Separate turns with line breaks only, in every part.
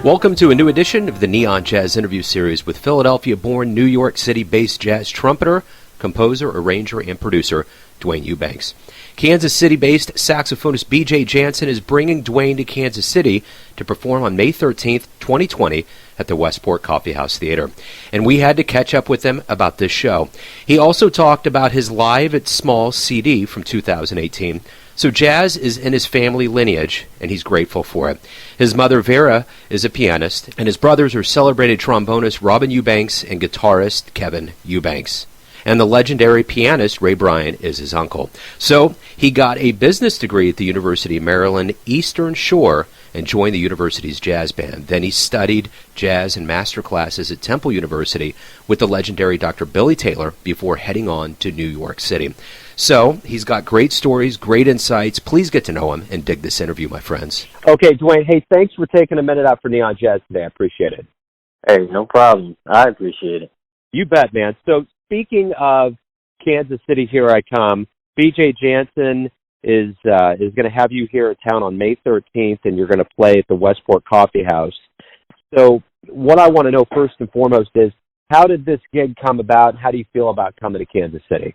Welcome to a new edition of the Neon Jazz interview series with Philadelphia-born, New York City-based jazz trumpeter, composer, arranger, and producer Duane Eubanks. Kansas City-based saxophonist B.J. Jansen is bringing Duane to Kansas City to perform on May 13th, 2020 at the Westport Coffeehouse Theater. And we had to catch up with him about this show. He also talked about his Live at Small CD from 2018. So jazz is in his family lineage, and he's grateful for it. His mother, Vera, is a pianist, and his brothers are celebrated trombonist Robin Eubanks and guitarist Kevin Eubanks. And the legendary pianist Ray Bryant is his uncle. So he got a business degree at the University of Maryland Eastern Shore and joined the university's jazz band. Then he studied jazz and master classes at Temple University with the legendary Dr. Billy Taylor before heading on to New York City. So he's got great stories, great insights. Please get to know him and dig this interview, my friends. Okay, Duane, hey, thanks for taking a minute out for Neon Jazz today. I appreciate it.
Hey, no problem. I appreciate it.
You bet, man. So speaking of Kansas City, here I come. B.J. Jansen is going to have you here at town on May 13th, and you're going to play at the Westport Coffeehouse. So what I want to know first and foremost is, how did this gig come about? How do you feel about coming to Kansas City?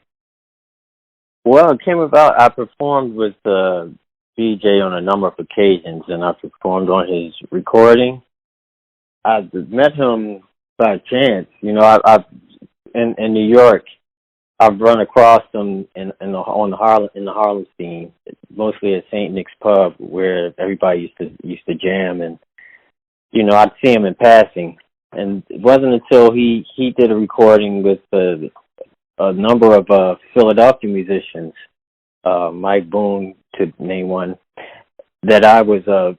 Well, it came about, I performed with B.J. on a number of occasions, and I performed on his recording. I met him by chance. You know, I've in New York, I've run across him in the Harlem scene, mostly at St. Nick's Pub, where everybody used to jam, and you know, I'd see him in passing. And it wasn't until he did a recording with a number of Philadelphia musicians, Mike Boone to name one, that I was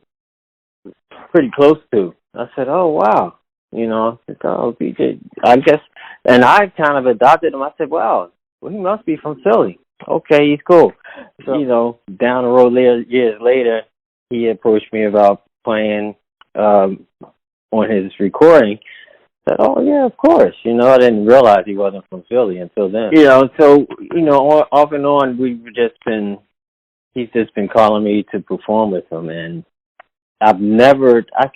pretty close to. I said, "Oh wow." You know, I said, "Oh, BJ, I guess," and I kind of adopted him. I said, "Well, he must be from Philly. Okay, he's cool." So, you know, down the road years later, he approached me about playing on his recording. I said, "Oh yeah, of course." You know, I didn't realize he wasn't from Philly until then. You know, so you know, off and on, he's just been calling me to perform with him, and I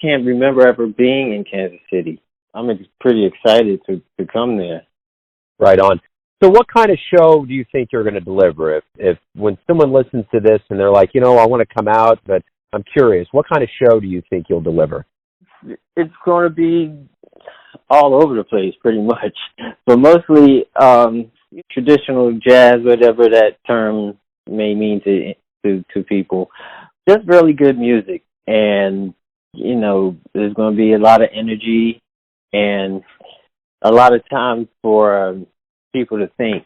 can't remember ever being in Kansas City. I'm pretty excited to come there.
Right on. So what kind of show do you think you're going to deliver? If when someone listens to this and they're like, you know, I want to come out, but I'm curious, what kind of show do you think you'll deliver?
It's going to be all over the place, pretty much, but mostly traditional jazz, whatever that term may mean to people. Just really good music. And, you know, there's going to be a lot of energy and a lot of time for people to think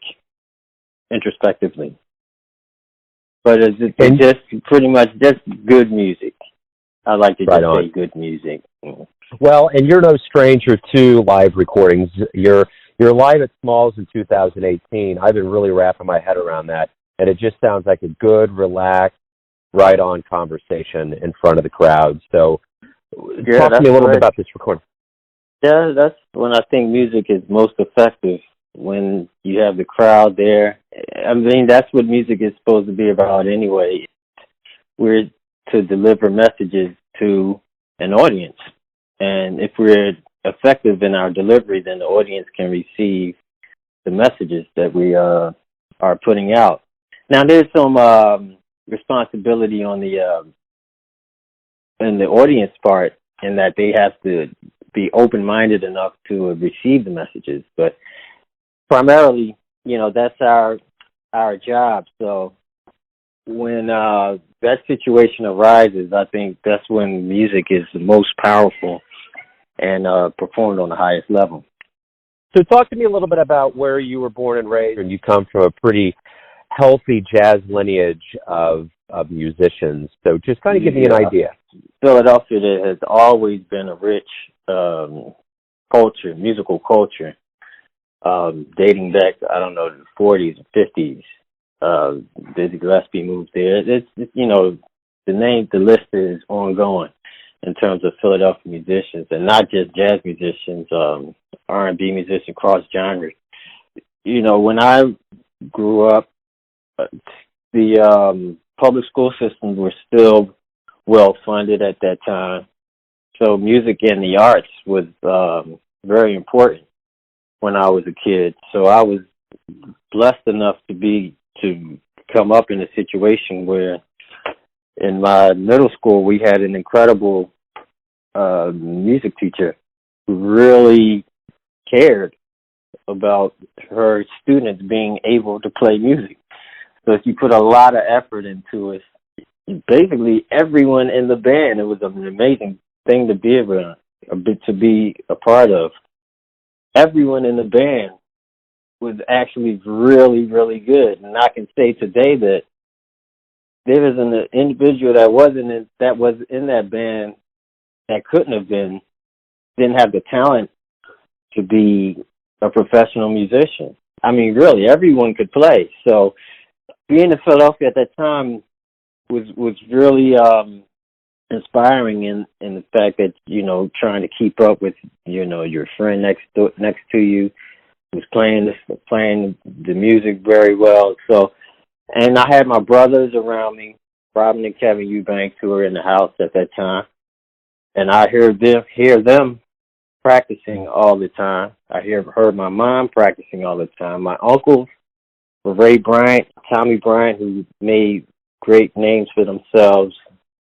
introspectively. But it's just pretty much just good music. I like to say good music.
Well, and you're no stranger to live recordings. You're live at Smalls in 2018. I've been really wrapping my head around that, and it just sounds like a good, relaxed, right-on conversation in front of the crowd. So talk to me a little bit about this recording.
Yeah, that's when I think music is most effective, when you have the crowd there. I mean, that's what music is supposed to be about anyway. We're to deliver messages to an audience. And if we're effective in our delivery, then the audience can receive the messages that we are putting out. Now, there's some responsibility on in the audience part, in that they have to be open-minded enough to receive the messages. But primarily, you know, that's our job. So when that situation arises, I think that's when music is the most powerful and performed on the highest level.
So talk to me a little bit about where you were born and raised. And you come from a pretty healthy jazz lineage of musicians. So just kind of give me an idea.
Philadelphia, there has always been a rich culture, musical culture, dating back, I don't know, the 40s and 50s. Dizzy Gillespie moved there. It's, you know, the list is ongoing in terms of Philadelphia musicians, and not just jazz musicians, R&B musicians, cross genres. You know, when I grew up, the public school systems were still well funded at that time. So music and the arts was very important when I was a kid. So I was blessed enough to come up in a situation where in my middle school we had an incredible music teacher who really cared about her students being able to play music. So if you put a lot of effort into it, basically everyone in the band, it was an amazing thing to be able to be a part of. Everyone in the band was actually really, really good. And I can say today that there was an individual that was in that band that didn't have the talent to be a professional musician. I mean, really, everyone could play. So being in Philadelphia at that time was really inspiring in the fact that, trying to keep up with, your friend next to you who's playing the music very well. So, and I had my brothers around me, Robin and Kevin Eubanks, who were in the house at that time, and I hear them practicing all the time. I heard my mom practicing all the time. My uncles were Ray Bryant, Tommy Bryant, who made great names for themselves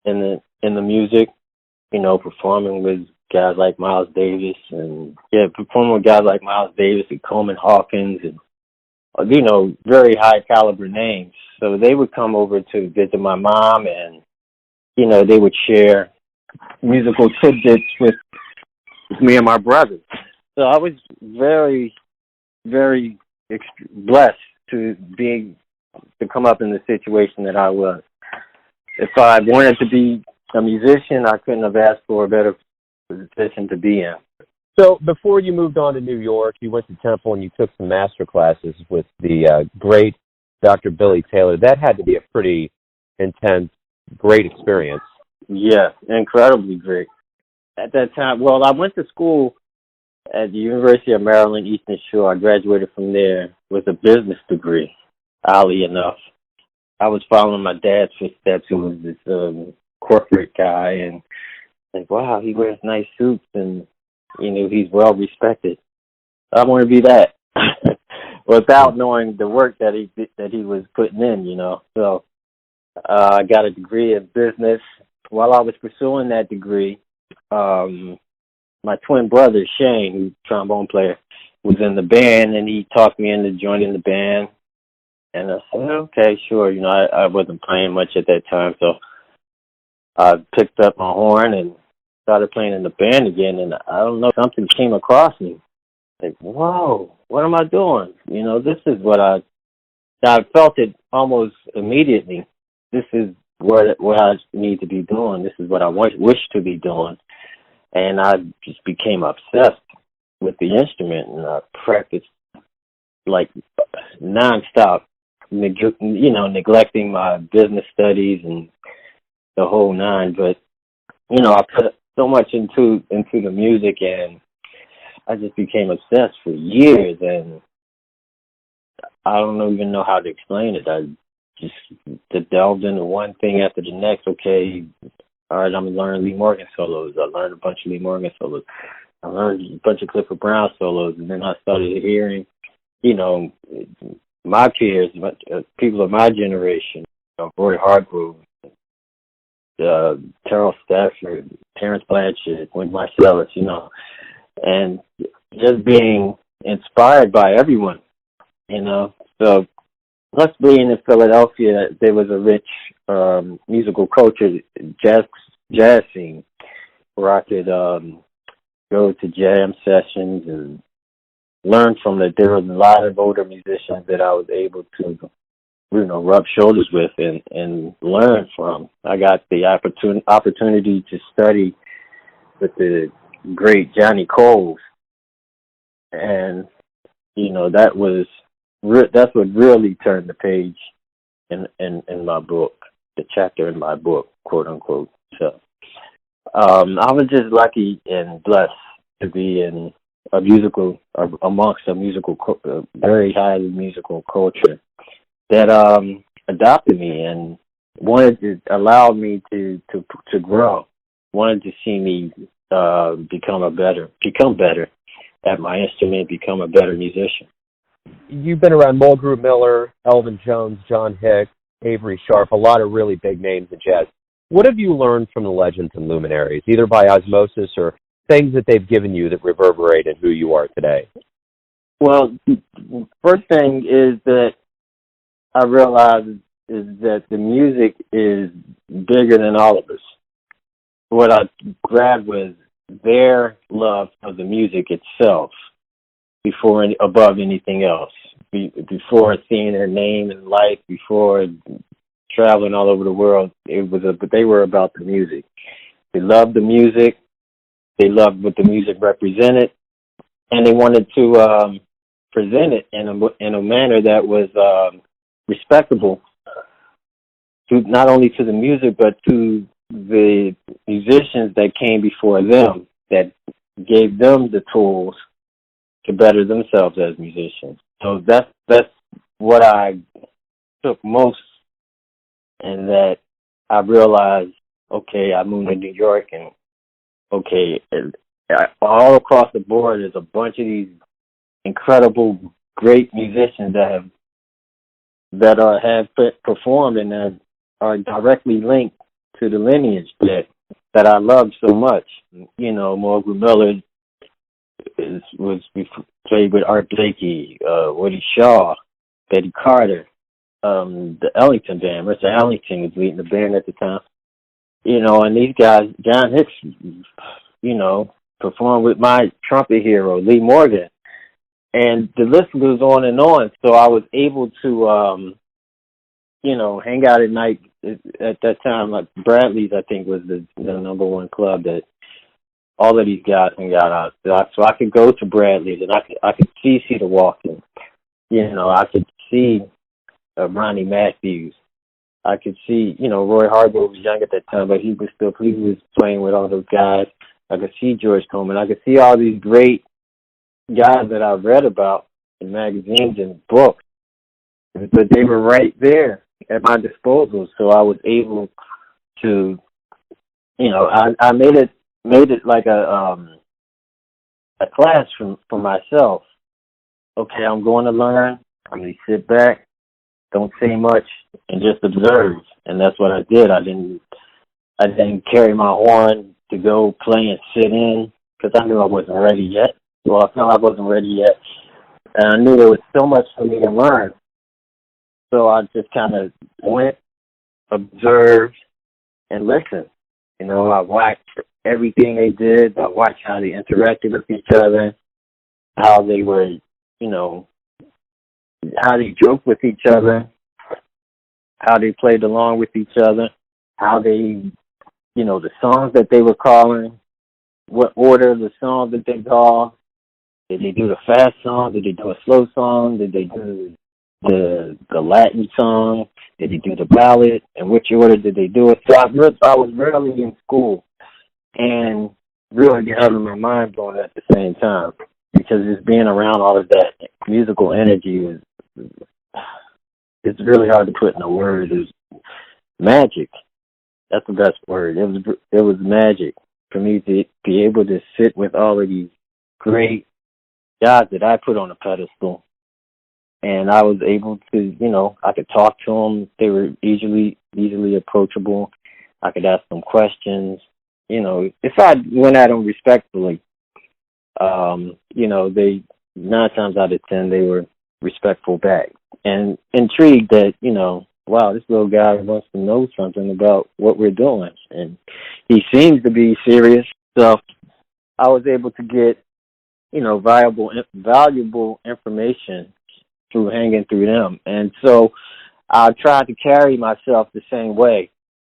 in the music, performing with guys like Miles Davis and Coleman Hawkins and very high caliber names. So they would come over to visit my mom, and they would share musical tidbits with me and my brothers. So I was very, very blessed to come up in the situation that I was. If I wanted to be a musician, I couldn't have asked for a better position to be in.
So before you moved on to New York, you went to Temple and you took some master classes with the great Dr. Billy Taylor. That had to be a pretty intense, great experience.
Yeah, incredibly great. At that time, I went to school at the University of Maryland, Eastern Shore. I graduated from there with a business degree, oddly enough. I was following my dad's footsteps, who was this corporate guy, and like, wow, he wears nice suits, and he's well respected. I want to be that, without knowing the work that he was putting in. So I got a degree in business. While I was pursuing that degree, my twin brother Shane, who's a trombone player, was in the band, and he talked me into joining the band. And I said, okay, sure. I wasn't playing much at that time, so I picked up my horn and started playing in the band again. And I don't know, something came across me. Like, whoa, what am I doing? This is what I felt it almost immediately. This is what I need to be doing. This is what I wish to be doing. And I just became obsessed with the instrument, and I practiced like nonstop, neglecting my business studies and the whole nine. But I put so much into the music, and I just became obsessed for years. And I don't even know how to explain it. I just delved into one thing after the next. Okay, all right, I'm going to learn Lee Morgan solos. I learned a bunch of Lee Morgan solos. I learned a bunch of Clifford Brown solos, and then I started hearing, my peers, people of my generation, Roy Hargrove, Terrell Stafford, Terrence Blanchard, Wynton Marsalis, and just being inspired by everyone, So, plus being in Philadelphia, there was a rich musical culture, jazz scene, where I could go to jam sessions and learn from that. There was a lot of older musicians that I was able to, rub shoulders with and learn from. I got the opportunity to study with the great Johnny Coles, and that's what really turned the page in my book, the chapter in my book, quote unquote. So I was just lucky and blessed to be amongst a very highly musical culture that adopted me and wanted to allow me to grow, wanted to see me become better at my instrument, become a better musician.
You've been around Mulgrew Miller, Elvin Jones, John Hicks, Avery Sharp, a lot of really big names in jazz. What have you learned from the legends and luminaries, either by osmosis or things that they've given you that reverberate in who you are today?
Well, first thing is that I realized is that the music is bigger than all of us. What I grabbed was their love of the music itself above anything else. Before seeing their name in life, before traveling all over the world, but they were about the music. They loved the music. They loved what the music represented, and they wanted to present it in a manner that was respectable, to not only to the music but to the musicians that came before them, that gave them the tools to better themselves as musicians. So that's what I took most, and that I realized, okay, I moved to New York, and okay, all across the board there's a bunch of these incredible, great musicians that have performed and that are directly linked to the lineage that I love so much. You know, Mulgrew Miller played with Art Blakey, Woody Shaw, Betty Carter, the Ellington Band. Mr. Ellington was leading the band at the time. You know, and these guys, John Hicks, you know, performed with my trumpet hero, Lee Morgan. And the list goes on and on. So I was able to, you know, hang out at night. At that time, like Bradley's, I think, was the number one club that all of these guys hang out at. So I could go to Bradley's, and I could see Cedar Walking. You know, I could see Ronnie Matthews. I could see, you know, Roy Hargrove was young at that time, but he was playing with all those guys. I could see George Coleman. I could see all these great guys that I've read about in magazines and books, but they were right there at my disposal. So I was able to, you know, I made it like a class for myself. Okay, I'm going to learn. I'm going to sit back, don't say much, and just observe. And that's what I did. I didn't carry my horn to go play and sit in because I knew I wasn't ready yet. Well, I felt I wasn't ready yet, and I knew there was so much for me to learn. So I just kind of went, observed, and listened. You know, I watched everything they did. I watched how they interacted with each other, how they were, you know, how they joked with each other, how they played along with each other, how they, you know, the songs that they were calling, what order the songs that they called. Did they do the fast song? Did they do a slow song? Did they do the Latin song? Did they do the ballad? And which order did they do it? So I was really in school and really having my mind blown at the same time, because just being around all of that musical energy it's really hard to put in a word. It was magic. That's the best word. It was magic for me to be able to sit with all of these great guys that I put on a pedestal, and I was able to, you know, I could talk to them. They were easily approachable. I could ask them questions. You know, if I went at them respectfully, you know, 9 times out of 10 they were respectful back and intrigued that, you know, wow, this little guy wants to know something about what we're doing, and he seems to be serious. So I was able to get, you know, valuable information through hanging through them. And so I tried to carry myself the same way.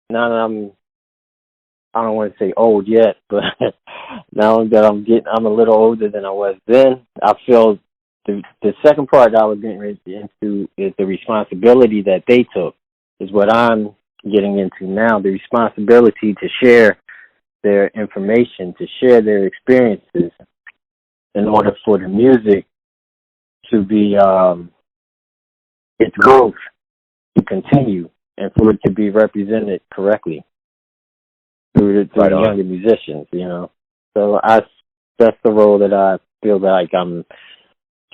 Now that I don't want to say old yet, but now that I'm a little older than I was then, I feel the second part I was getting into is the responsibility that they took, is what I'm getting into now, the responsibility to share their information, to share their experiences in order for the music to be, its growth to continue and for it to be represented correctly through the younger musicians, you know. So that's the role that I feel like I'm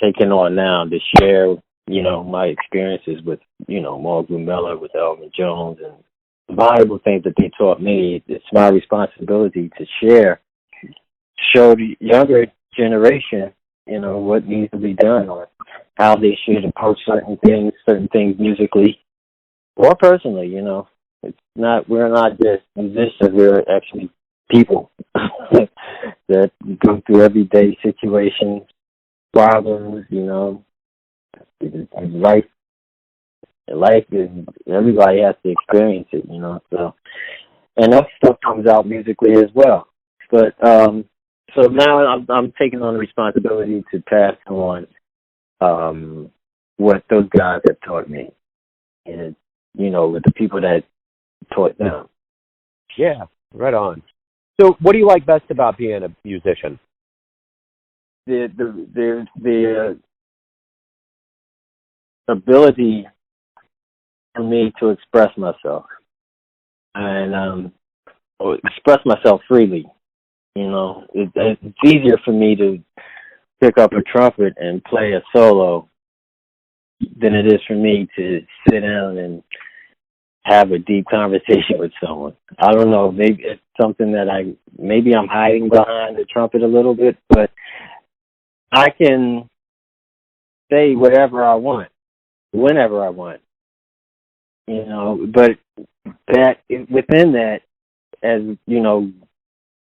taking on now, to share, my experiences with, Morgan Miller, with Elvin Jones, and the valuable things that they taught me. It's my responsibility to show the younger generation, what needs to be done, or how they should approach certain things musically or personally. We're not just musicians, we're actually people that go through everyday situations, problems, life is, everybody has to experience it, so, and that stuff comes out musically as well. But, so now I'm taking on the responsibility to pass on, what those guys have taught me, and, with the people that taught them.
Yeah, right on. So what do you like best about being a musician?
The ability for me to express myself and express myself freely. It's easier for me to pick up a trumpet and play a solo than it is for me to sit down and have a deep conversation with someone. I don't know, maybe it's something that maybe I'm hiding behind the trumpet a little bit, but I can say whatever I want, whenever I want, but within that, as,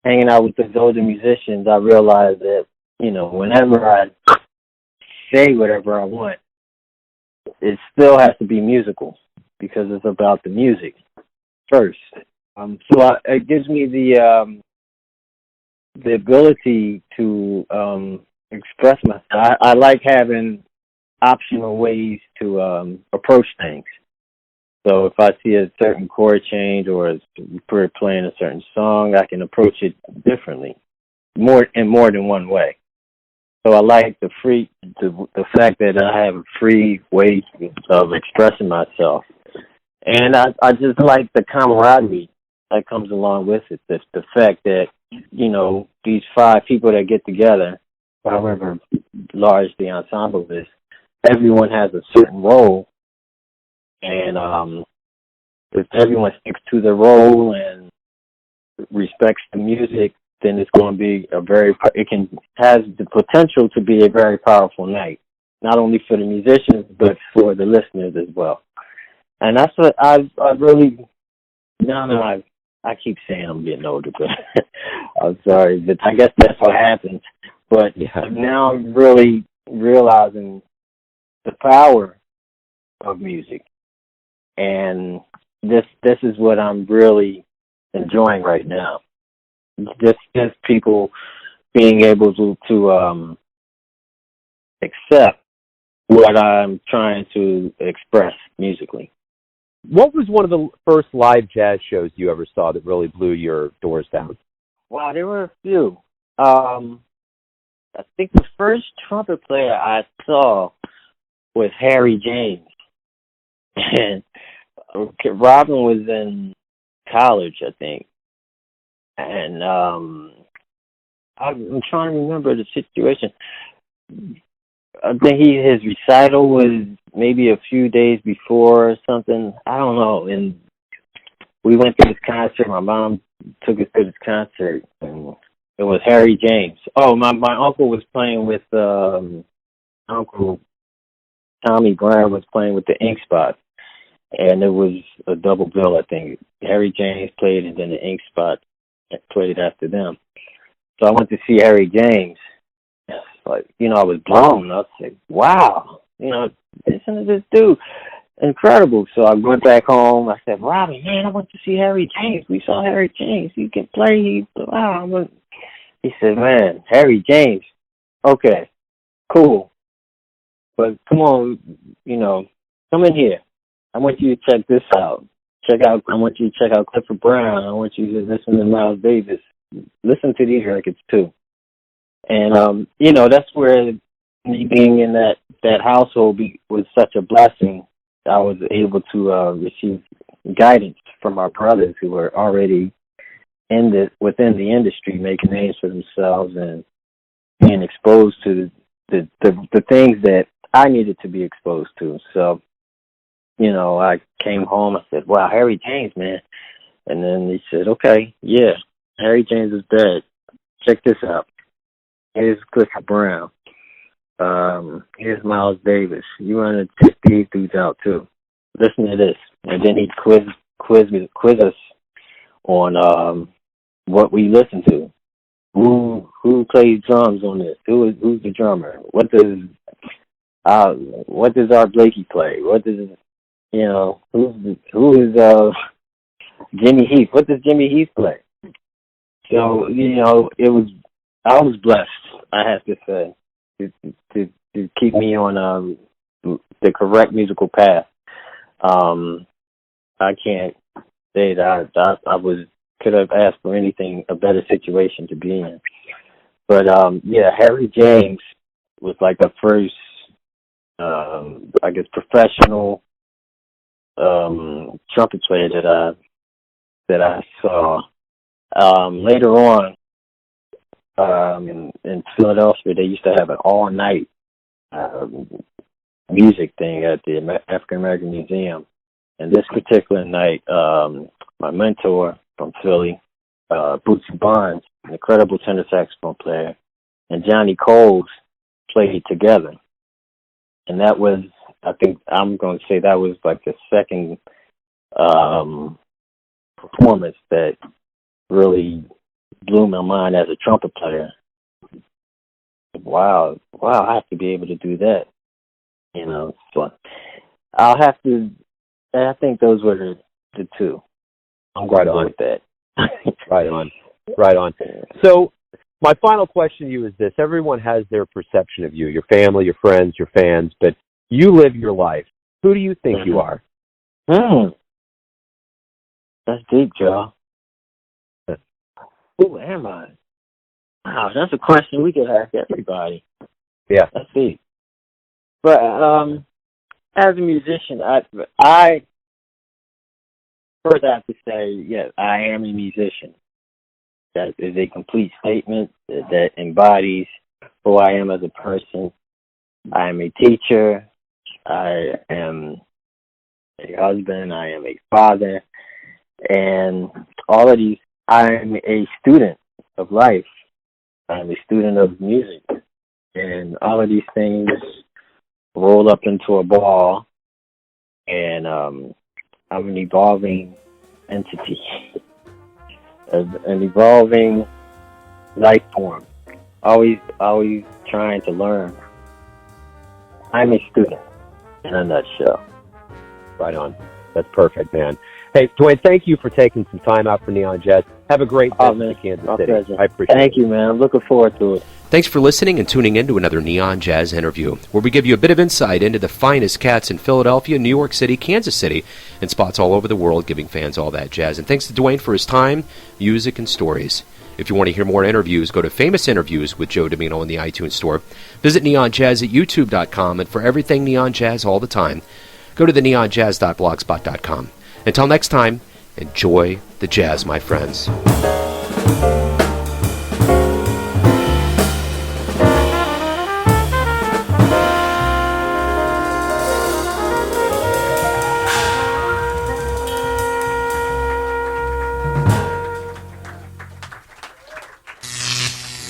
hanging out with those older musicians, I realized that, whenever I say whatever I want, it still has to be musical, because it's about the music first. So it gives me the ability to express myself. I like having optional ways to approach things. So if I see a certain chord change, or we're playing a certain song, I can approach it differently, more than one way. So I like the fact that I have a free way of expressing myself. And I just like the camaraderie that comes along with it. The fact that, these 5 people that get together, however large the ensemble is, everyone has a certain role. And if everyone sticks to their role and respects the music, then it's going to be has the potential to be a very powerful night, not only for the musicians, but for the listeners as well. And that's what I've really, now that I keep saying I'm getting older, but I'm sorry, but I guess that's what happens. But now I'm really realizing the power of music. And this is what I'm really enjoying right now. Just people being able to accept what I'm trying to express musically.
What was one of the first live jazz shows you ever saw that really blew your doors down?
Wow, there were a few. I think the first trumpet player I saw was Harry James. And Robin was in college, I think. And I'm trying to remember the situation. I think his recital was maybe a few days before or something. I don't know. And we went to this concert. My mom took us to this concert, and it was Harry James. Oh, my uncle was playing with Uncle Tommy Brown was playing with the Ink Spots, and it was a double bill. I think Harry James played, and then the Ink Spots played after them. So I went to see Harry James. Like, I was blown. I was like, wow, listen to this dude. Incredible. So I went back home. I said, Robin, man, I went to see Harry James. We saw Harry James. He can play. Wow. He said, man, Harry James. Okay, cool. But come on, come in here. I want you to check this out. I want you to check out Clifford Brown. I want you to listen to Miles Davis. Listen to these records too. And, that's where me being in that household was such a blessing. I was able to receive guidance from our brothers who were already within the industry, making names for themselves and being exposed to the things that I needed to be exposed to. So, I came home. I said, "Wow, Harry James, man!" And then he said, "Okay, yeah, Harry James is dead. Check this out. Here's Clifford Brown. Here's Miles Davis. You want to check these dudes out too. Listen to this." And then he'd quiz us on what we listen to. Who plays drums on this? Who's the drummer? What does Art Blakey play? What does who is Jimmy Heath? What does Jimmy Heath play? So I was blessed, I have to say, to keep me on the correct musical path. I can't say that I could have asked for anything, a better situation to be in. But Harry James was like the first, professional trumpet player that I saw. Later on, in Philadelphia, they used to have an all-night music thing at the African American Museum. And this particular night, my mentor from Philly, Bootsy Barnes, an incredible tenor saxophone player, and Johnny Coles played together. And that was, I'm going to say that was like the second performance that really blew my mind as a trumpet player. Wow, I have to be able to do that. So I think those were the two. I'm going to go with that.
Right on. So my final question to you is this. Everyone has their perception of you, your family, your friends, your fans, but you live your life. Who do you think you are?
That's deep, Joe. Who am I? Wow, that's a question we could ask everybody.
Yeah.
That's deep. But as a musician, I first have to say, yes, I am a musician. That is a complete statement that embodies who I am as a person. I am a teacher. I am a husband. I am a father. And all of these, I'm a student of life. I'm a student of music. And all of these things roll up into a ball. And I'm an evolving entity, an evolving life form, always trying to learn. I'm a student in a nutshell.
Right on. That's perfect, man. Hey, Duane, thank you for taking some time out for Neon Jazz. Have a great day in Kansas City.
Pleasure.
I appreciate it.
Thank you, man. I'm looking forward to it.
Thanks for listening and tuning in to another Neon Jazz interview, where we give you a bit of insight into the finest cats in Philadelphia, New York City, Kansas City, and spots all over the world, giving fans all that jazz. And thanks to Duane for his time, music, and stories. If you want to hear more interviews, go to Famous Interviews with Joe Domino in the iTunes Store. Visit NeonJazz at YouTube.com, and for everything Neon Jazz all the time, go to the neonjazz.blogspot.com. Until next time, enjoy the jazz, my friends.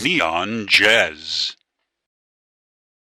Neon Jazz.